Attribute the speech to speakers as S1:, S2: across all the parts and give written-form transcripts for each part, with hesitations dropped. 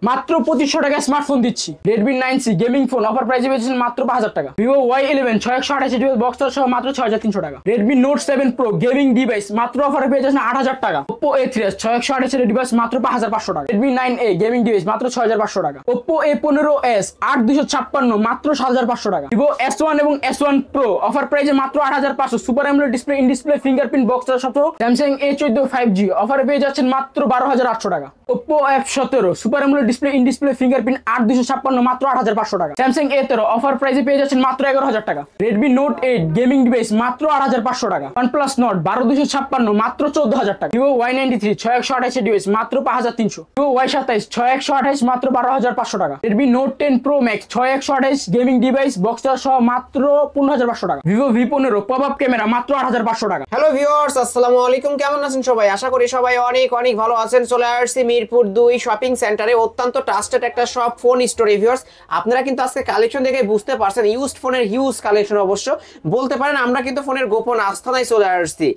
S1: মাত্র 2500 টাকা স্মার্টফোন দিচ্ছি। Redmi 9C gaming phone offer প্রাইসে পেয়েছেন মাত্র 5000 টাকা। Vivo Y11 6128 জিবি বক্স সহ মাত্র 6300 টাকা। Redmi Note 7 Pro gaming device মাত্র অফারে পেয়ে যাচ্ছেন 8000 টাকা। Oppo A3s 6128 এর ডিভাইস মাত্র 5500 টাকা। Redmi 9A গেমিং ডিভাইস মাত্র 6500 টাকা। Oppo A15s 8256 মাত্র 7500 টাকা। Vivo S1 এবং S1 Pro অফার প্রাইসে মাত্র 8500 super AMOLED display in display fingerprint box সহ। Samsung A14 5G অফারে পেয়ে যাচ্ছেন মাত্র 12800 টাকা। Oppo F17 super AMOLED display in display fingerprint 8256 মাত্র 8500 টাকা। Samsung A13 অফার প্রাইসে পেয়ে যাচ্ছেন মাত্র 11000 টাকা। Redmi Note 8 গেমিং ডিভাইস মাত্র 8500 টাকা। OnePlus Nord 12256 মাত্র 14000 টাকা। Vivo Y93 6128 এর ডিভাইস মাত্র 5300। Vivo Y27 6128 মাত্র 12500 টাকা। Redmi Note 10 Pro Max 6128 gaming device box সহ মাত্র 15500 টাকা। Vivo V15 পপআপ ক্যামেরা মাত্র 8500 টাকা।
S2: হ্যালো ভিউয়ার্স, আসসালামু আলাইকুম। কেমন আছেন সবাই? আশা করি সবাই অনেক অনেক ভালো আছেন। চলে আসছি মিরপুর 2 শপিং সেন্টারে, অত্যন্ত ট্রাস্টেড একটা শপ ফোন স্টোর। ভিউয়ার্স, আপনারা কিন্তু আজকে কালেকশন দেখে বুঝতে পারছেন ইউজড ফোনের হিউজ কালেকশন। অবশ্য বলতে পারেন আমরা কিন্তু ফোনের গোপন আস্তানায় চলে আসছি।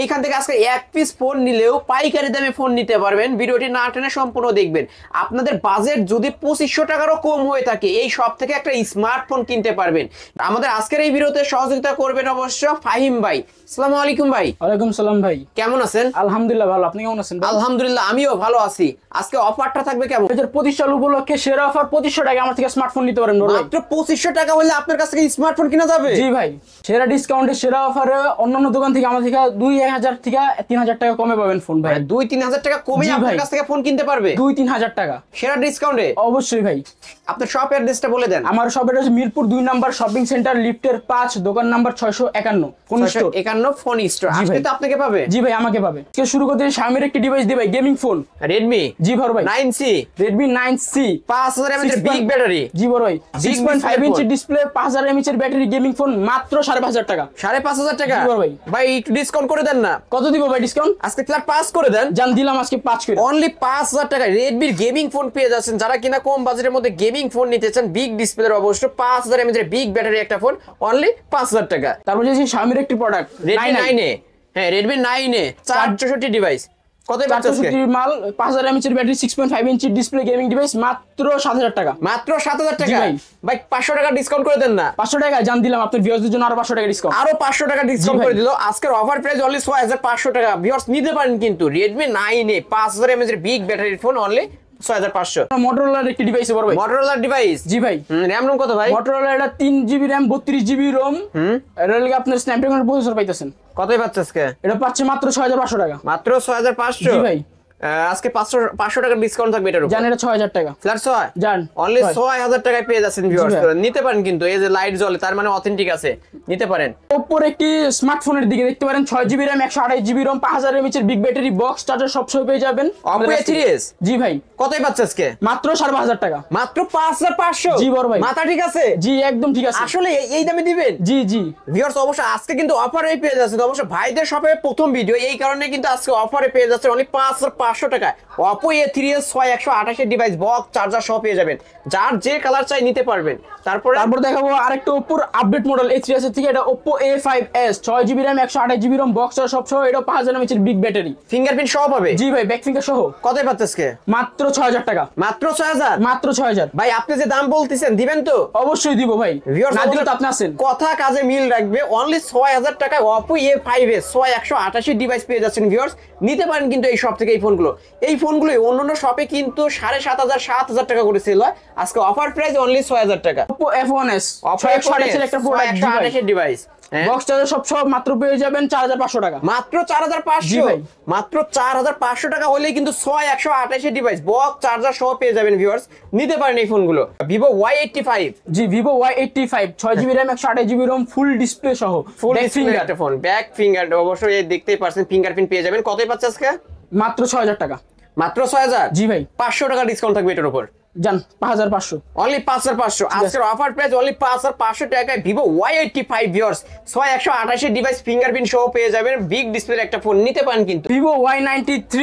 S2: এইখান থেকে আজকে এক পিস ফোন নিলেও পাইকারি দামে ফোন নিতে পারবেন। ভিডিওটি না টেনে সম্পূর্ণ দেখবেন। আপনাদের বাজেট যদি 2500 টাকারও কম হয়ে থাকে এই শপ থেকে একটা স্মার্টফোন কিনতে পারবেন। আমাদের আজকের এই ভিডিওতে সহযোগিতা করবেন অবশ্য ফাহিম ভাই। আসসালামু আলাইকুম ভাই।
S1: ওয়ালাইকুম সালাম ভাই।
S2: কেমন আছেন?
S1: আলহামদুলিল্লাহ ভালো। আপনি কেমন আছেন?
S2: আলহামদুলিল্লাহ আমিও ভালো আছি। আজকে অফারটা থাকবে কেমন?
S1: 2025 সাল উপলক্ষে সেরা অফার 2500 টাকা আমার থেকে স্মার্টফোন নিতে পারেন।
S2: মাত্র 2500 টাকা হলে আপনার কাছ থেকে স্মার্টফোন কিনা যাবে?
S1: জি ভাই, সেরা ডিসকাউন্টে সেরা অফারে অন্যান্য দোকান থেকে আমার থেকে 2000 থেকে 3000 টাকা কমে পাবেন ফোন ভাই।
S2: 2-3000 টাকা কমে আপনার কাছ থেকে ফোন কিনতে পারবে?
S1: 2-3000 টাকা
S2: সেরা ডিসকাউন্টে?
S1: অবশ্যই ভাই।
S2: আপনার শপ অ্যাড্রেসটা বলে দেন।
S1: আমার shop address Mirpur 2 number shopping centre লিফটের 5 দোকান number 651 phone store.
S2: 651 phone store. আজকে তো আপনাকে পাবে?
S1: জি ভাই আমাকে পাবে। আজকে শুরু করতে Xiaomi একটি ডিভাইস দিই ভাই, গেমিং ফোন
S2: Redmi।
S1: জি বড় ভাই
S2: 9C।
S1: Redmi 9C
S2: 5000 mAh এর বিগ ব্যাটারি।
S1: জি বড় ভাই 6.5 ইঞ্চি ডিসপ্লে 5000 mAh এর ব্যাটারি গেমিং ফোন মাত্র 5500 টাকা।
S2: 5500 টাকা?
S1: জি বড় ভাই।
S2: ভাই একটু ডিসকাউন্ট করে দেন না।
S1: কত দিব ভাই ডিসকাউন্ট?
S2: আজকে ফ্ল্যাট 5 করে দেন।
S1: জান দিলাম আজকে 5 করে।
S2: অনলি 5000 টাকা Redmi গেমিং ফোন পেয়ে যাচ্ছেন। যারা কিনা কম বাজেটের মধ্যে গেমিং ফোন নিতে চান, বিগ ডিসপ্লের অবশ্য 5000 mAh এর বিগ ব্যাটারি একটা ফোন অনলি 5000 টাকা।
S1: তারপর যে Xiaomi একটি প্রোডাক্ট
S2: Redmi 9A। হ্যাঁ Redmi 9A 464 ডিভাইস। কত পাচ্ছেন আজকে?
S1: মাল 5000 mAh এর battery 6.5 inch display gaming device মাত্র 7000 টাকা।
S2: মাত্র 7000 টাকা?
S1: ভাই।
S2: ভাই 500 টাকা ডিসকাউন্ট করে দেন না।
S1: 500 টাকা জান দিলাম আপনার ভিউয়ারদের জন্য আরো 500 টাকা ডিসকাউন্ট।
S2: আরো 500 টাকা ডিসকাউন্ট করে দিল। আজকের অফার প্রাইস অনলি 6500 টাকা। ভিউয়ার্স নিতে পারেন কিন্তু Redmi 9A 5000 mAh এর বিগ ব্যাটারির ফোন অনলি 6500।
S1: Motorola একটি ডিভাইস বড় ভাই।
S2: Motorola device?
S1: জি ভাই।
S2: র‍্যাম রোম কত ভাই?
S1: Motorola এটা 3GB RAM 32GB ROM। এর লাগি আপনার Snapdragon প্রসেসর পাইতেছেন।
S2: কতই পাচ্ছে আজকে?
S1: এটা পাচ্ছে মাত্র 6500 টাকা।
S2: মাত্র 6500?
S1: জি ভাই।
S2: আজকে 500 টাকা ডিসকাউন্ট থাকবে এটার উপর।
S1: জান এটা 6000 টাকা।
S2: ফ্ল্যাট 6
S1: জান
S2: অনলি 6000 টাকায় পেয়ে যাচ্ছেন ভিউয়ার্স। নিতে পারেন কিন্তু এই যে লাইট জ্বলে তার মানে অথেন্টিক আছে, নিতে পারেন।
S1: Oppo একটি স্মার্টফোনের দিকে দেখতে পারেন 6GB RAM 128GB ROM 5000 mAh এর বিগ ব্যাটারি বক্স চার্জার সব সময় পেয়ে যাবেন।
S2: Oppo A3s?
S1: জি ভাই।
S2: কতই পাচ্ছে আজকে?
S1: মাত্র 5500 টাকা।
S2: মাত্র 5500?
S1: জি বড় ভাই।
S2: মাথা ঠিক আছে?
S1: জি একদম ঠিক আছে।
S2: আসলে এই দামে দিবেন?
S1: জি জি
S2: ভিউয়ার্স অবশ্যই আজকে কিন্তু অফারে পেয়ে যাচ্ছে। তো অবশ্যই ভাইদের শপে প্রথম ভিডিও, এই কারণে কিন্তু আজকে অফারে পেয়ে যাচ্ছে অনলি 5500 টাকায়। Oppo A3s 6128 এর ডিভাইস বক্স চার্জার সহ পেয়ে যাবেন। যার যে কালার চাই নিতে পারবেন। তারপর
S1: দেখাবো আরেকটা Oppo আপডেট মডেল A3s এর থেকে। এটা Oppo A5s 6GB RAM 128GB ROM box charger সব সহ। এটা 5000 mAh এর বিগ ব্যাটারি
S2: ফিঙ্গারপ্রিন্ট সহ পাবে?
S1: জি ভাই ব্যাক ফিঙ্গার সহ।
S2: কতই পাচ্ছে আজকে?
S1: মাত্র 6000 টাকা।
S2: মাত্র 6000?
S1: মাত্র 6000।
S2: ভাই আপনি যে দাম বলতেছেন দিবেন তো?
S1: অবশ্যই দিব ভাই। না দিলে তো আপনি আছেন।
S2: কথা কাজে মিল রাখবে। অনলি 6000 টাকায় Oppo A5s 6128 ডিভাইস পেয়ে যাচ্ছেন ভিউয়ার্স। নিতে পারেন কিন্তু এই শপ থেকে এই ফোনগুলো। এই ফোনগুলো অন্যান্য শপে কিন্তু 7500-7000 টাকা করে সেল হয়। আজকে অফার প্রাইস অনলি 6000 টাকা।
S1: Oppo F1s
S2: Oppo F1s
S1: এর একটা প্রোডাক্ট
S2: 128 ডিভাইস
S1: বক্স চার্জার সব মাত্র পেয়ে যাবেন 4500 টাকা।
S2: মাত্র 4500?
S1: জি ভাই।
S2: মাত্র 4500 টাকা হলেই কিন্তু 6128 ডিভাইস বক্স চার্জার সহ পেয়ে যাবেন ভিউয়ার্স। নিতে পারেন এই ফোনগুলো। Vivo Y85?
S1: জি Vivo Y85 6GB RAM 128GB ROM full display সহ।
S2: ফুল ডিসপ্লে একটা ফোন, ব্যাক ফিঙ্গার অবশ্যই দেখতেই পারছেন ফিঙ্গারপ্রিন্ট পেয়ে যাবেন। কতই পাচ্ছে আজকে?
S1: মাত্র 6000 টাকা।
S2: মাত্র 6000?
S1: জি ভাই।
S2: 500 টাকা ডিসকাউন্ট থাকবে এটার উপর।
S1: জান 5500।
S2: অনলি 5500। আজকের অফার প্রাইস অনলি 5500 টাকায় Vivo Y85 ভিউয়ার্স 6128 এর ডিভাইস ফিঙ্গারপ্রিন্ট সহ পেয়ে যাবেন। বিগ ডিসপ্লের একটা ফোন নিতে পারেন কিন্তু।
S1: Vivo Y93?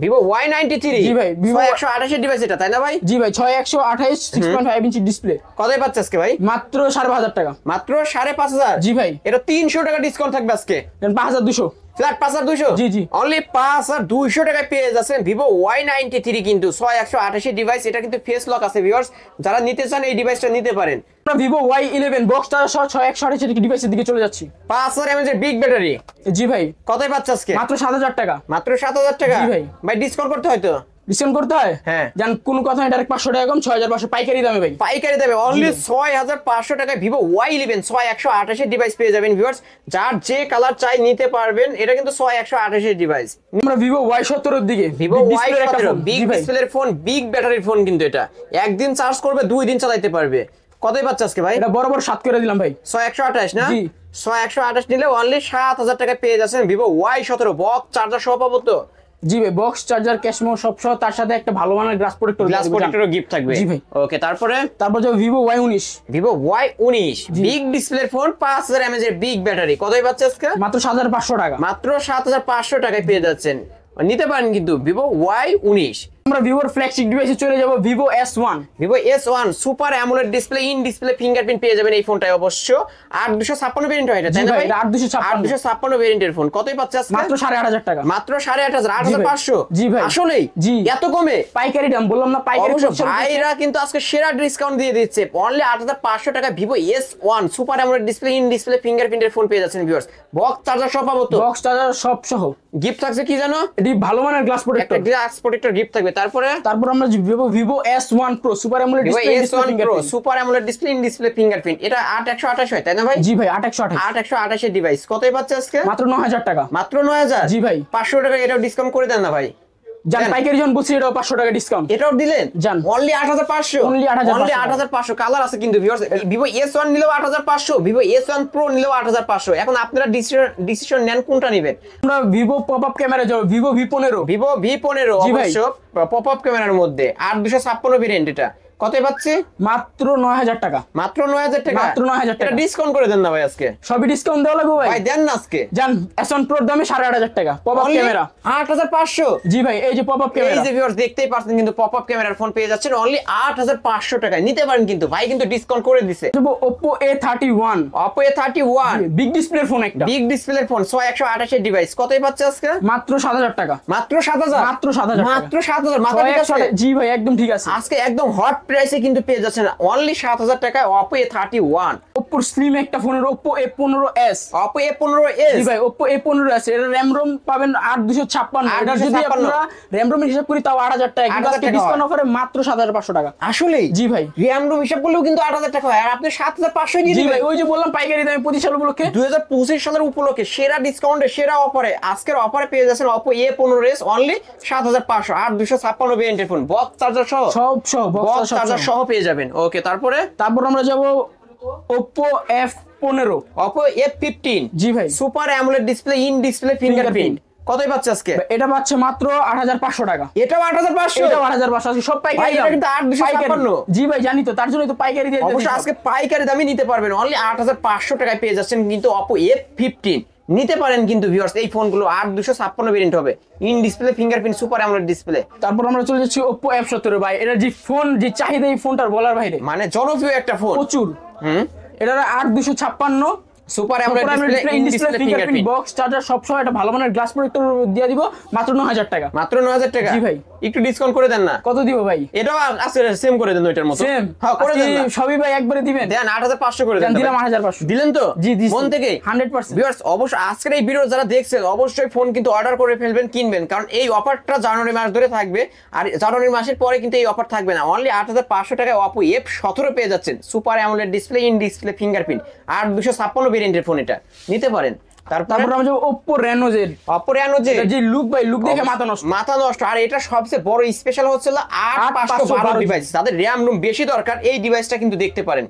S2: Vivo Y93?
S1: জি ভাই।
S2: 6128 এর ডিভাইস এটা, তাই না ভাই?
S1: জি ভাই 6128 6.5 ইঞ্চি ডিসপ্লে।
S2: কতই পাচ্ছে আজকে ভাই?
S1: মাত্র 5500 টাকা।
S2: মাত্র 5500?
S1: জি ভাই।
S2: এটা 300 টাকা ডিসকাউন্ট থাকবে আজকে।
S1: 5200।
S2: ফ্ল্যাট 5200
S1: জি, জি।
S2: অনলি 5200 টাকায় পেয়ে যাচ্ছেন ভিভো Y93 কিন্তু 6128 ডিভাইস। এটা কিন্তু ফেস লক আছে ভিউয়ার্স, যারা নিতে চান এই ডিভাইসটা নিতে পারেন।
S1: আমরা ভিভো Y11 বক্স চার্জার সহ 6128 ডিভাইসের দিকে চলে যাচ্ছি।
S2: 5000 mAh বিগ ব্যাটারি।
S1: জি ভাই,
S2: কতই পাচ্ছে আজকে?
S1: মাত্র 7000 টাকা।
S2: মাত্র 7000 টাকা।
S1: জি ভাই।
S2: ভাই ডিসকাউন্ট করতে হয় তো?
S1: ডিসকাউন্ট করতে হয়?
S2: হ্যাঁ।
S1: জান কোনো কথা নাই, ডাইরেক্ট 500 টাকা কম, 6500 পাইকারি দামে ভাই।
S2: পাইকারি দেবে অনলি 6500 টাকায় ভিভো Y11 6128 ডিভাইস পেয়ে যাবেন ভিউয়ার্স। যার যে কালার চাই নিতে পারবেন। এটা কিন্তু 6128 ডিভাইস।
S1: আমরা ভিভো Y17 এর দিকে,
S2: ভিভো
S1: big display এর একটা
S2: Y17
S1: ফোন।
S2: বিগ
S1: জি ভাই,
S2: ডিসপ্লের ফোন, বিগ ব্যাটারির ফোন কিন্তু এটা একদিন চার্জ করবে 2 দিন চালাতে পারবে। কতই পাচ্ছে আজকে ভাই?
S1: এটা বরাবর 7 করে দিলাম ভাই।
S2: 6128 না?
S1: জি।
S2: 6128 নিলে অনলি 7000 টাকায় পেয়ে যাচ্ছেন ভিভো Y17 বক্স চার্জার সহ পাবো তো?
S1: জি ভাই, বক্স চার্জার ক্যাশমো সব সহ, তার সাথে একটা ভালো মানের গ্লাস প্রোটেক্টর।
S2: গ্লাস প্রোটেক্টরও গিফট থাকবে।
S1: জি ভাই।
S2: ওকে, তারপরে
S1: তারপর যাবে Vivo Y19,
S2: Vivo Y19 big ডিসপ্লের ফোন 5000 mAh এর বিগ ব্যাটারি। কতই পাচ্ছে আজকে?
S1: মাত্র 7500 টাকা।
S2: মাত্র 7500 টাকায় পেয়ে যাচ্ছেন। নিতে পারেন কিন্তু ভিভো Y19।
S1: আমরা ভিভোর ফ্ল্যাগশিপ ডিভাইসে চলে যাব, Vivo S1।
S2: Vivo S1 super AMOLED display, in display fingerprint পেয়ে যাবেন এই ফোনটায় অবশ্য। 8256 ভেরিয়েন্ট হয় এটা, তাই
S1: জি
S2: না
S1: ভাই,
S2: ভাই?
S1: এটা 8256
S2: 8256 ভেরিয়েন্টের ফোন। কতই পাচ্ছে আজকে?
S1: মাত্র 8500 টাকা।
S2: মাত্র 8500 8500।
S1: জি ভাই।
S2: আসলেই
S1: জি।
S2: এত কমে?
S1: পাইকারি দাম বললাম না, পাইকারি
S2: অবশ্য
S1: পরিষেবা দিচ্ছে।
S2: ভাইরা কিন্তু আজকে সেরা ডিসকাউন্ট দিয়ে দিচ্ছে। অনলি 8500 টাকা Vivo S1 super AMOLED display, in display ফিঙ্গারপ্রিন্টের ফোন পেয়ে যাচ্ছেন ভিউয়ার্স। বক্স চার্জার সব পাবো তো?
S1: বক্স চার্জার সব সহ।
S2: গিফট থাকছে কি জানো?
S1: এটি ভালো মানের গ্লাস
S2: একটা
S1: প্রোটেক্টর।
S2: গ্লাস প্রোটেক্টর গিফট থাকবে। তারপর
S1: আমরা Vivo S1 Pro super AMOLED
S2: Vivo
S1: display,
S2: S1 Pro super AMOLED display, in display fingerprint. এটা 8128 হয়, তাই না ভাই?
S1: জি ভাই, 8128।
S2: 8128 এর ডিভাইস। কতই পাচ্ছে আজকে?
S1: মাত্র 9000 টাকা।
S2: মাত্র 9000।
S1: জি ভাই।
S2: 500 টাকা এটাও ডিসকাউন্ট করে দেন না ভাই।
S1: জান
S2: দেন।
S1: পাইকারি জন বলছি, এটাও 500 টাকা ডিসকাউন্ট।
S2: এটাও দিলেন?
S1: জান।
S2: অনলি 8500।
S1: Only 8500
S2: only 8500। কালার আছে কিন্তু ভিউয়ার্স। ভিভো S1 নিলেও 8500, ভিভো S1 Pro নিলেও 8500। এখন আপনারা ডিসিশন নেন কোনটা নেবেন।
S1: আমরা ভিভো পপআপ ক্যামেরা যাব, ভিভো V15।
S2: ভিভো V15
S1: জি ভাই।
S2: অবশ্য পপআপ ক্যামেরার মধ্যে 8256 ভেরিয়েন্ট। এটা কতই পাচ্ছে?
S1: মাত্র 9000 টাকা।
S2: মাত্র 9000 টাকা।
S1: মাত্র 9000 টাকা।
S2: এটা ডিসকাউন্ট করে দেন না ভাই আজকে।
S1: সবই ডিসকাউন্ট দেওয়া লাগবে ভাই।
S2: ভাই দেন না আজকে।
S1: জান S1 Pro দামে 8500 টাকা পপআপ
S2: Only
S1: ক্যামেরা।
S2: 8500।
S1: জি ভাই, এই যে পপআপ
S2: এই
S1: ক্যামেরা।
S2: যে ভিউয়ার্স দেখতেই পাচ্ছেন কিন্তু পপআপ ক্যামেরার ফোন পেয়ে যাচ্ছেন অনলি 8500 টাকায়। নিতে পারেন কিন্তু ভাই কিন্তু ডিসকাউন্ট করে দিছে।
S1: যাবো Oppo A31,
S2: Oppo A31
S1: big ডিসপ্লের ফোন একটা।
S2: বিগ ডিসপ্লের ফোন 6128 এর ডিভাইস। কতই পাচ্ছে আজকে?
S1: মাত্র 7000 টাকা।
S2: মাত্র 7000।
S1: মাত্র 7000 টাকা।
S2: মাত্র 7000। মাথা ঠিক আছে?
S1: 128 জি ভাই, একদম ঠিক আছে।
S2: আজকে একদম হট প্রাইসে কিন্তু পেয়ে যাচ্ছেন অনলি 7000 টাকায় Oppo A31।
S1: Oppo স্লিম একটা ফোনের Oppo A15s।
S2: Oppo A15s।
S1: জি ভাই, Oppo A15s এর RAM ROM পাবেন 8256। এটা যদি
S2: 8256
S1: আমরা RAM ROM হিসাব করি তাও 8000 টাকা, কিন্তু
S2: 8000
S1: আজকে
S2: টাকা
S1: ডিসকাউন্ট
S2: হয়।
S1: অফারে মাত্র 7500 টাকা।
S2: আসলেই?
S1: জি ভাই।
S2: RAM ROM হিসাব করলেও কিন্তু 8000 টাকা হয় আর আপনি 7500 দিয়ে
S1: জি
S2: দিবেন।
S1: ভাই, ওই যে বললাম পাইকারি দামে 25 সাল উপলক্ষে।
S2: 2025 সালের উপলক্ষে সেরা ডিসকাউন্টে সেরা অফারে আজকের অফারে পেয়ে যাচ্ছেন Oppo A15s অনলি 7500 8256 ভেরিয়েন্টের ফোন বক্স চার্জার সহ।
S1: সব সহ
S2: বক্স চার্জার সহ পেয়ে যাবেন। ওকে,
S1: তারপর আমরা যাব Oppo F15।
S2: Oppo F15
S1: জি ভাই।
S2: Super AMOLED display, in display fingerprint. কতই পাচ্ছে আজকে?
S1: এটা পাচ্ছে মাত্র 8500 টাকা।
S2: এটাও 8500।
S1: এটাও 8500। আজকে সব পাইকারি
S2: ভাই, এটা
S1: দাম।
S2: কিন্তু 8256।
S1: জি ভাই, জানি তো, তার জন্যই তো পাইকারি দিয়ে
S2: অবশ্য
S1: দিচ্ছি।
S2: আজকে পাইকারি দামে নিতে পারবেন অনলি 8500 টাকায় পেয়ে যাচ্ছেন কিন্তু Oppo F15 নিতে পারেন কিন্তু ভিউয়ার্স। এই ফোনগুলো 8256 ভেরিয়েন্ট হবে, in display fingerprint super AMOLED display.
S1: তারপর আমরা চলে যাচ্ছি Oppo F17 ভাই। এটা যে ফোন, যে চাহিদা এই ফোনটার বলার বাইরে,
S2: মানে জনপ্রিয় একটা ফোন
S1: প্রচুর। এটা 8256
S2: super AMOLED display, in display fingerprint
S1: box charger সব সময় একটা ভালো মানের গ্লাস প্রোটেক্টর দিয়ে দিব মাত্র 9000 টাকা।
S2: মাত্র 9000 টাকা।
S1: জি ভাই।
S2: একটু ডিসকাউন্ট করে দেন না।
S1: কত দিব ভাই?
S2: এটাও আছে সেম করে দেন ওইটার মতো।
S1: সেম?
S2: হ্যাঁ, করে দেন না।
S1: সবই ভাই একবারে দিবেন।
S2: দেন 8500 করে দেন।
S1: দিলাম 8500।
S2: দিলেন তো?
S1: জি দিছি।
S2: মন থেকে
S1: 100%।
S2: ভিউয়ার্স অবশ্যই আজকের এই ভিডিও যারা দেখছেন অবশ্যই ফোন কিন্তু অর্ডার করে ফেলবেন, কিনবেন, কারণ এই অফারটা জানুয়ারি মাস ধরে থাকবে আর জানুয়ারি মাসের পরে কিন্তু এই অফার থাকবে না। অনলি 8500 টাকায় Oppo F17 পেয়ে যাচ্ছেন super AMOLED display, in display fingerprint 8256 ভেরিয়েন্টের ফোন এটা নিতে পারেন। তারপর
S1: আমরা যাব Oppo Reno Z।
S2: Oppo Reno Z
S1: যে লুক ভাই, লুক দেখে মাথা নষ্ট।
S2: মাথা নষ্ট। আর এটা সবচেয়ে বড় স্পেশাল হচ্ছে 8512 ডিভাইস। যাদের RAM ROM বেশি দরকার এই ডিভাইসটা কিন্তু দেখতে পারেন।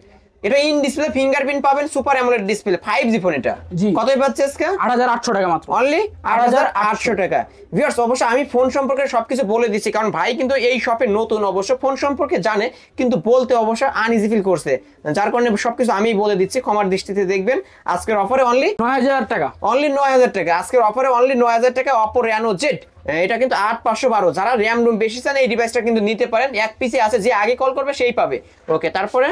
S2: এটা ইন ডিসপ্লে ফিঙ্গারপ্রিন্ট পাবেন, super AMOLED display 5G phone. এটা
S1: জি।
S2: কতই পাচ্ছে আজকে?
S1: 8800 টাকা মাত্র।
S2: অনলি 8800 টাকা। ভিউয়ার্স অবশ্য আমি ফোন সম্পর্কে সবকিছু বলে দিচ্ছি, কারণ ভাই কিন্তু এই শপে নতুন, অবশ্য ফোন সম্পর্কে জানে কিন্তু বলতে অবশ্য আনইজি ফিল করছে, যার কারণে সবকিছু আমি বলে দিচ্ছি, ক্ষমার দৃষ্টিতে দেখবেন। আজকের অফারে অনলি
S1: 9000 টাকা।
S2: অনলি 9000 টাকা। আজকের অফারে অনলি 9000 টাকা Oppo Reno Z এটা কিন্তু 8512, যারা র্যাম রুম বেশি চান এই ডিভাইসটা কিন্তু নিতে পারেন, এক পিসে আছে, যে আগে কল করবে সেই পাবে। ওকে, তারপরে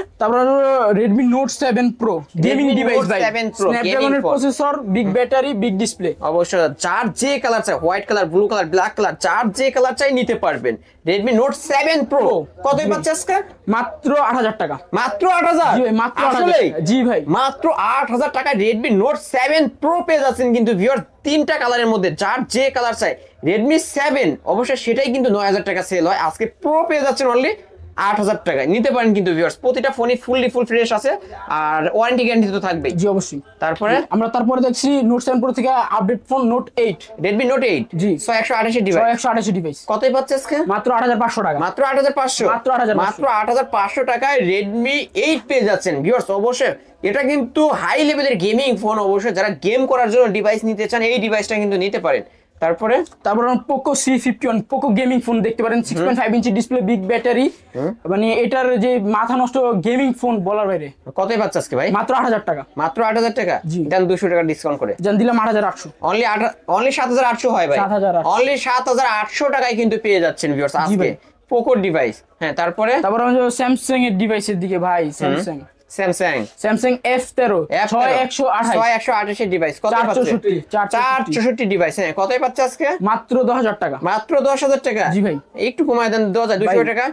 S1: Redmi Note 7 Pro gaming
S2: Redmi
S1: device
S2: Note
S1: ভাই,
S2: 7 Pro
S1: স্ন্যাপড্রাগনের
S2: gaming phone।
S1: Processor, big battery, big display.
S2: অবশ্যই যার যে কালার চাই, white colour, blue colour, black colour, যার যে কালার চাই নিতে পারবেন। Redmi Note 7 Pro কতই পাচ্ছে আজকে?
S1: মাত্র 8000 টাকা।
S2: মাত্র 8000?
S1: জি ভাই, মাত্র 8000
S2: আসলেই?
S1: টাকা। জি ভাই,
S2: মাত্র 8000 টাকায় Redmi Note 7 Pro পেয়ে যাচ্ছেন কিন্তু ভিউয়ার, তিনটা কালারের মধ্যে যার যে কালার চাই। Redmi 7 অবশ্যই সেটাই কিন্তু 9000 টাকা সেল হয়, আজকে Pro পেয়ে যাচ্ছেন অনলি 8000 টাকায়। নিতে পারেন কিন্তু ভিউয়ার্স, প্রতিটা ফোনই ফুল ফ্রেশ আছে আর ওয়ারেন্টি গ্যারান্টি তো থাকবেই।
S1: জি অবশ্যই।
S2: তারপরে
S1: তারপরে দেখছি Note 7 Pro থেকে update phone Note 8
S2: Redmi Note 8
S1: জি
S2: 128 ডিভাইস
S1: 128 ডিভাইস
S2: কতই পাচ্ছে আজকে?
S1: মাত্র 8500 টাকা।
S2: মাত্র 8500,
S1: মাত্র 8500
S2: মাত্র 8500 টাকায় Redmi 8 পেয়ে যাচ্ছেন ভিউয়ার্স। অবশ্যই এটা কিন্তু হাই লেভেলের গেমিং ফোন, অবশ্যই যারা গেম করার জন্য ডিভাইস নিতে চান এই ডিভাইসটা কিন্তু নিতে পারেন। তারপরে
S1: Poco C51 Poco gaming phone দেখতে পারেন, 6.5 ইঞ্চি ডিসপ্লে, বিগ ব্যাটারি, মানে এটার যে মাথা নষ্ট গেমিং ফোন বলার বাইরে।
S2: কতই পাচ্ছে আজকে ভাই?
S1: মাত্র 8000 টাকা।
S2: মাত্র 8000 টাকা।
S1: জি।
S2: দেন 200 টাকা ডিসকাউন্ট করে
S1: জান দিলাম 8800।
S2: অনলি 7800 হয় ভাই,
S1: 7800
S2: অনলি 7800 টাকায় কিন্তু পেয়ে যাচ্ছেন ভিউয়ার্স আজকে পোকো ডিভাইস। হ্যাঁ, তারপরে
S1: আমরা স্যামসাং এর ডিভাইসের দিকে ভাই। স্যামসাং F13
S2: 6128 এর ডিভাইস কত পাচ্ছে? 464 ডিভাইস। হ্যাঁ, কতই পাচ্ছে আজকে?
S1: মাত্র 10000 টাকা।
S2: মাত্র 10000 টাকা।
S1: জি ভাই,
S2: একটু কমায় দেন, 2200 টাকা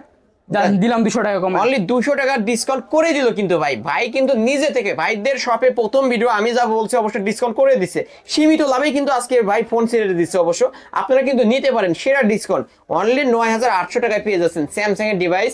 S1: দিলাম 200 টাকা কম।
S2: অনলি 200 টাকার ডিসকাউন্ট করে দিল কিন্তু ভাই কিন্তু নিজে থেকে ভাইদের শপে প্রথম ভিডিও আমি যা বলছি অবশ্যই ডিসকাউন্ট করে দিছে, সীমিত লাভে কিন্তু আজকে ভাই ফোন ছেড়ে দিচ্ছে। অবশ্য আপনারা কিন্তু নিতে পারেন সেরা ডিসকাউন্ট, অনলি 9800 টাকায় পেয়ে যাচ্ছেন স্যামসাং এর ডিভাইস।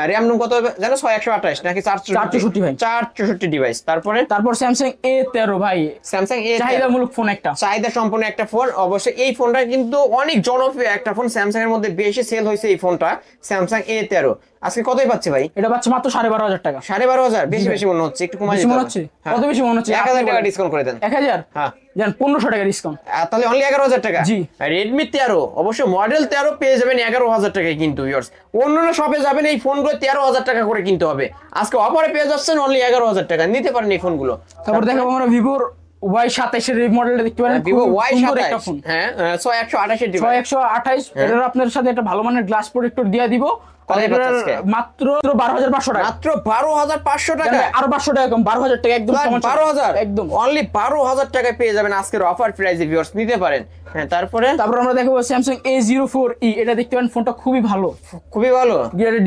S2: র্যাম রুম কত জানো? 128 নাকি
S1: 464 ভাই,
S2: 464 ডিভাইস। তারপর
S1: স্যামসাং A13 ভাই,
S2: স্যামসাং
S1: চাহিদামূলক ফোন, একটা
S2: চাহিদা সম্পন্ন একটা ফোন। অবশ্যই এই ফোনটা কিন্তু অনেক জনপ্রিয় একটা ফোন, স্যামসাং এর মধ্যে বেশি সেল হয়েছে এই ফোনটা, স্যামসাং A13। আজকে কতই পাচ্ছে ভাই?
S1: এটা পাচ্ছে মাত্র 12500 টাকা।
S2: 12500? বেশি মনে হচ্ছে, একটু কমাই দিতে হবে।
S1: কত বেশি মনে হচ্ছে?
S2: 1000 টাকা ডিসকাউন্ট করে দেন।
S1: 1000?
S2: হ্যাঁ,
S1: জান 1500 টাকা ডিসকাউন্ট।
S2: তাহলে অনলি 11000 টাকা।
S1: জি।
S2: Redmi 13 অবশ্য মডেল 13 পেয়ে যাবেন 11000 টাকায় কিন্তু ভিউয়ার্স। অন্যান্য শপে যাবেন এই ফোনগুলো 13000 টাকা করে কিনতে হবে, আজকে অফারে পেয়ে যাচ্ছেন অনলি 11000 টাকা। নিতে পারেন এই ফোনগুলো।
S1: তারপর দেখাবো আমরা ভিভোর Y27 এর মডেলটা দেখতে পারেন,
S2: Vivo
S1: সুন্দর একটা
S2: Y27।
S1: ফোন।
S2: হ্যাঁ, 6128 এর ডিভাইস।
S1: 6128 এটার আপনার সাথে একটা ভালো মানের গ্লাস প্রোটেক্টর দিয়ে দিব। মাত্র 12500 টাকা।
S2: মাত্র 12500 টাকা।
S1: আরো 500 টাকা কম, 12000 টাকা একদম।
S2: 12000
S1: একদম
S2: অনলি 12000 টাকায় পেয়ে যাবেন আজকের অফার প্রাইসে ভিউয়ার্স, নিতে পারেন। হ্যাঁ, তারপর
S1: আমরা দেখাবো স্যামসাং A04e। এটা দেখতে পারেন, ফোনটা খুবই ভালো,
S2: খুবই ভালো।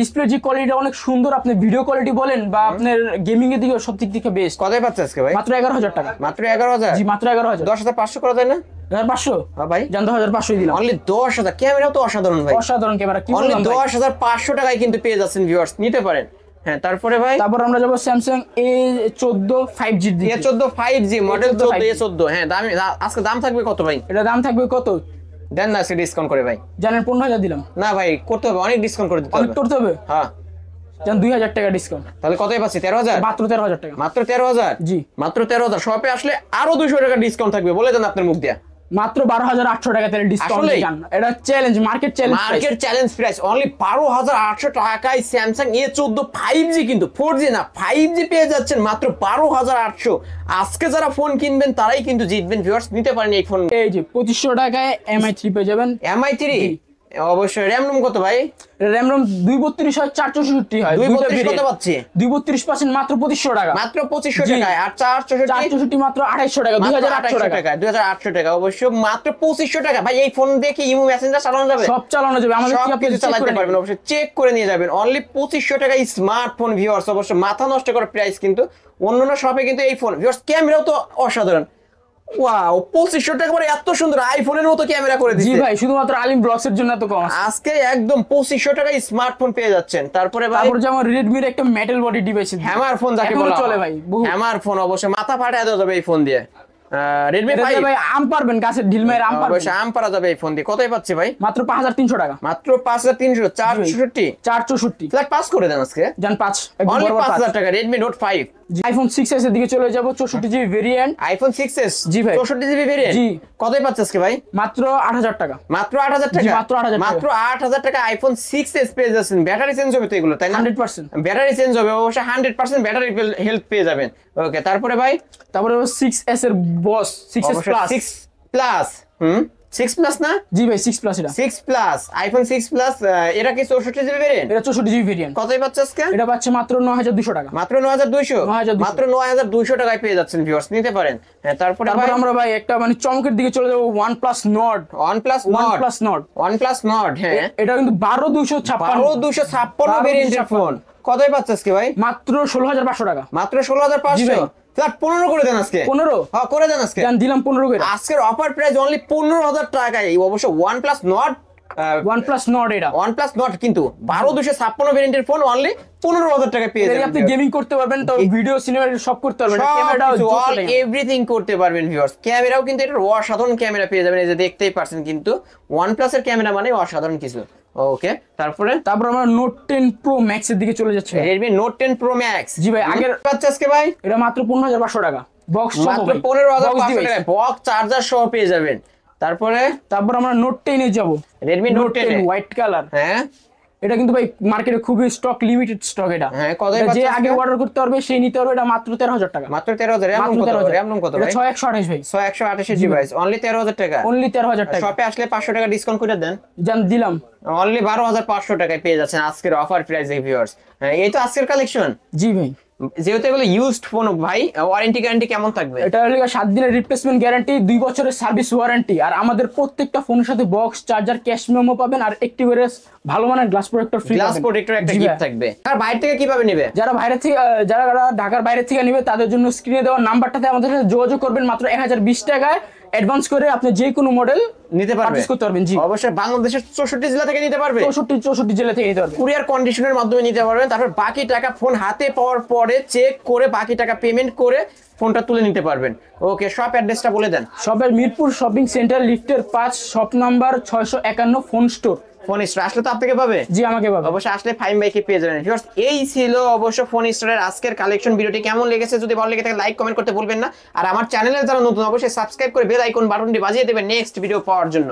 S1: ডিসপ্লে যে কোয়ালিটি অনেক সুন্দর, আপনি ভিডিও কোয়ালিটি বলেন বা আপনার গেমিং এর দিকে সব দিক থেকে বেস্ট।
S2: কতই পাচ্ছে আজকে ভাই?
S1: মাত্র 11000 টাকা।
S2: মাত্র 11000?
S1: জি মাত্র 11000।
S2: 10500 করা যায় না?
S1: 1500?
S2: হ্যাঁ ভাই,
S1: জান 10500 দিলাম।
S2: অনলি 10000। ক্যামেরাও তো অসাধারণ ভাই,
S1: অসাধারণ ক্যামেরা, কি
S2: অনলি
S1: বললাম ভাই।
S2: 10500 টাকায় কিন্তু পেয়ে যাচ্ছেন ভিউয়ার্স, নিতে পারেন। হ্যাঁ, তারপরে ভাই
S1: আমরা যাবো স্যামসাং A14 5G এর দিকে।
S2: A14 5G model 14 A14। হ্যাঁ, দাম আজকে দাম থাকবে কত ভাই?
S1: এটা দাম থাকবে কত
S2: দেন না, আজকে ডিসকাউন্ট করে ভাই।
S1: জানেন? 15000 দিলাম।
S2: না ভাই, করতে হবে, অনেক ডিসকাউন্ট করে দিতে
S1: অনেক
S2: হবে।
S1: করতে হবে।
S2: হ্যাঁ,
S1: জান 2000 টাকা ডিসকাউন্ট।
S2: তাহলে কতই পাচ্ছি? 13000?
S1: মাত্র 13000 টাকা।
S2: মাত্র 13000?
S1: জি
S2: মাত্র 13000। শপে আসলে আরো 200 টাকা ডিসকাউন্ট থাকবে, বলে দেন আপনার মুখ দিয়ে।
S1: মাত্র 12800 টাকা তেল ডিসকাউন্ট
S2: আসলেই?
S1: জান, এটা challenge, market
S2: challenge price only 12800 টাকায় স্যামসাং A14 5G, কিন্তু 4G না 5G পেয়ে যাচ্ছেন মাত্র 12800। আজকে যারা ফোন কিনবেন তারাই কিন্তু জিতবেন ভিউয়ার্স, নিতে পারেন এই ফোন।
S1: এই যে 2500 টাকায় MI3 পেয়ে যাবেন।
S2: MI3 অবশ্যই। র্যাম রুম কত ভাই?
S1: র্যাম রোম 232 হয়, 464 হয়।
S2: 232 কত পাচ্ছি?
S1: 232 পাচ্ছেন মাত্র 2500 টাকা।
S2: মাত্র 2500 টাকায়। আর 464
S1: মাত্র 2800 টাকা, 2800 টাকা।
S2: 2800 টাকা অবশ্য মাত্র 2500 টাকা। ভাই এই ফোন দিয়ে কি ইমো মেসেঞ্জার চালানো যাবে?
S1: সব চালানো যাবে, আমাদের
S2: সব
S1: কি আপনি
S2: কিছু
S1: চেক
S2: চালাতে
S1: করে
S2: পারবেন, অবশ্যই চেক করে নিয়ে যাবেন। অনলি 2500 টাকা স্মার্টফোন ভিউয়ার্স, অবশ্য মাথা নষ্ট করার প্রাইস কিন্তু। অন্যান্য শপে কিন্তু এই ফোন ভিউয়ার্স ক্যামেরাও তো অসাধারণ। ওয়াও, 2500 টাকা করে এত সুন্দর আইফোনের মতো ক্যামেরা করে দিয়েছে।
S1: জি ভাই, শুধুমাত্র আলিম ব্লগস এর জন্য এত কম।
S2: আজকে একদম 2500 টাকায় স্মার্টফোন পেয়ে যাচ্ছেন। তারপরে ভাই
S1: যেমন Redmi-র একটা metal body device,
S2: hammer phone যাকে বলা
S1: চলে ভাই,
S2: হ্যামার ফোন অবশ্যই মাথা ফাটায় দেওয়া যাবে এই ফোন দিয়ে। Redmi 5
S1: ভাই আম পারবেন, গাছের ঢিল মেরে আম পারবেন,
S2: অবশ্যই আম পারা যাবে এই ফোন দিয়ে। কতই পাচ্ছি ভাই?
S1: মাত্র 5300 টাকা।
S2: মাত্র 5300। 464
S1: 464
S2: ফ্ল্যাট পাস করে দেন আজকে।
S1: জান 5
S2: অনলি 5000 টাকা Redmi Note 5।
S1: আইফোন 6s এর দিকে চলে যাব, 64GB ভেরিয়েন্ট।
S2: IPhone 6s?
S1: জি ভাই,
S2: 64GB ভেরিয়েন্ট।
S1: জি।
S2: কতই পাচ্ছি আজকে ভাই?
S1: মাত্র 8000 টাকা।
S2: মাত্র 8000 টাকা?
S1: মাত্র 8000 টাকা।
S2: মাত্র 8000 টাকা আইফোন 6s পেয়ে যাচ্ছেন। ব্যাটারি চেঞ্জ হবে তো এগুলো, তাই না?
S1: 100%
S2: ব্যাটারি চেঞ্জ হবে, অবশ্যই 100% ব্যাটারি হেলথ পেয়ে যাবেন। ওকে, তারপরে ভাই
S1: 6s এর বস 6s প্লাস।
S2: 6 প্লাস। 6 প্লাস না?
S1: জি ভাই 6 প্লাস এটা
S2: 6 প্লাস আইফোন 6 প্লাস এটা কি 64 জিবি ভেরিয়েন্ট?
S1: এটা 64 জিবি ভেরিয়েন্ট।
S2: কতই পাচ্ছে আজকে?
S1: এটা পাচ্ছে মাত্র 9200 টাকা।
S2: মাত্র 9200
S1: 9200
S2: মাত্র 9200 টাকায় পেয়ে যাচ্ছেন ভিউয়ার্স, নিতে পারেন। হ্যাঁ তারপরে
S1: তারপর আমরা ভাই একটা মানে চমকের দিকে চলে যাব, OnePlus Nord।
S2: OnePlus Nord হ্যাঁ
S1: এটা কিন্তু 12256
S2: 12256 ভেরিয়েন্টের ফোন। কতই পাচ্ছে আজকে ভাই?
S1: মাত্র 16500 টাকা।
S2: মাত্র
S1: জি ভাই।
S2: 16500 ফ্ল্যাট 15 করে দেন আজকে।
S1: 15?
S2: হ্যাঁ করে দেন আজকে।
S1: জান দিলাম 15 করে।
S2: আজকের অফার প্রাইস অনলি 15000 টাকায়। অবশ্য OnePlus Nord
S1: এটা
S2: OnePlus Nord কিন্তু 12256 ভেরিয়েন্টের ফোন অনলি 15000 টাকায় পেয়ে
S1: এটাতে
S2: যাবেন।
S1: আপনি গেমিং করতে পারবেন, তো ভিডিও সিনেমা সব করতে পারবেন, ক্যামেরাটাও
S2: অল এভরিথিং করতে পারবেন ভিউয়ার্স। ক্যামেরাও কিন্তু এটা অসাধারণ ক্যামেরা পেয়ে যাবেন, এই যে দেখতেই পারছেন কিন্তু OnePlus এর ক্যামেরা মানে অসাধারণ কিছু। ওকে তারপর আমরা
S1: Note 10 Pro Max এর দিকে চলে যাচ্ছি।
S2: Redmi Note 10 Pro Max।
S1: জি ভাই, আগের
S2: পাচ্ছে আজকে ভাই
S1: এটা মাত্র 15500 টাকা বক্স সহ,
S2: মাত্র 15500 টাকায় বক্স চার্জার সহ পেয়ে যাবেন। তারপর
S1: আমরা Note 10 এ যাব।
S2: Redmi Note 10
S1: white colour.
S2: হ্যাঁ
S1: এটা কিন্তু ভাই মার্কেটে খুবই স্টক, লিমিটেড স্টক এটা।
S2: হ্যাঁ কতই
S1: এটা যে
S2: পাচ্ছে
S1: আগে অর্ডার করতে পারবে সেই নিতে পারবে। এটা মাত্র 13000 টাকা।
S2: মাত্র 13000 RAM কত
S1: এটা
S2: ভাই?
S1: 6128 ভাই।
S2: 6128 জিবি অনলি 13000 টাকা।
S1: অনলি 13000 টাকা।
S2: শপে আসলে 500 টাকা ডিসকাউন্ট করে দেন।
S1: জান দিলাম
S2: অনলি 12500 টাকায় পেয়ে যাচ্ছেন আজকের অফার প্রাইসে ভিউয়ার্স। এই তো আজকের কালেকশন।
S1: জি ভাই।
S2: যেহেতু এগুলো ইউজড ফোন ভাই, ওয়ারেন্টি গ্যারান্টি কেমন থাকবে?
S1: এটা হলো 7 দিনের রিপ্লেসমেন্ট গ্যারান্টি, 2 বছরের সার্ভিস ওয়ারেন্টি, আর আমাদের প্রত্যেকটা ফোনের সাথে বক্স, চার্জার, ক্যাশ মেমো পাবেন, আর একটি করে ভালো মানের glass protector free
S2: glass protector একটা গিফট থাকবে। আর বাইরে থেকে কিভাবে নেবে?
S1: যারা ঢাকার বাইরে থেকে নেবে তাদের জন্য স্ক্রিনে দেওয়া নাম্বারটাতে আমাদের সাথে যোগাযোগ করবেন। মাত্র 1020 টাকায় অ্যাডভান্স করে আপনি যে কোনো মডেল
S2: নিতে পারবেন,
S1: পারচেজ করতে পারবেন। জি
S2: অবশ্যই বাংলাদেশের 64 জেলা থেকে নিতে পারবে।
S1: 64 জেলা থেকে নিতে পারবেন।
S2: কুরিয়ার কন্ডিশনের মাধ্যমে নিতে পারবেন। তারপর বাকি টাকা ফোন হাতে পাওয়ার পরে চেক করে বাকি টাকা পেমেন্ট করে ফোনটা তুলে নিতে পারবেন। ওকে শপ অ্যাড্রেসটা বলে দেন।
S1: শপের মিরপুর শপিং সেন্টার লিফটের 5, shop number 651, phone store.
S2: Phone store আসলে তো আপনাকে পাবে।
S1: জি আমাকে পাবে।
S2: অবশ্যই আসলে ফাইম বাইকে পেয়ে যাবেন। ভিউয়ার্স এই ছিল অবশ্য ফোন স্টোরের আজকের কালেকশন। ভিডিওটি কেমন লেগেছে যদি ভালো লেগে থাকে লাইক কমেন্ট করতে ভুলবেন না। আর আমার চ্যানেলে যারা নতুন অবশ্যই সাবস্ক্রাইব করে বেল আইকন বাটনটি বাজিয়ে দেবেন নেক্সট ভিডিও পাওয়ার জন্য।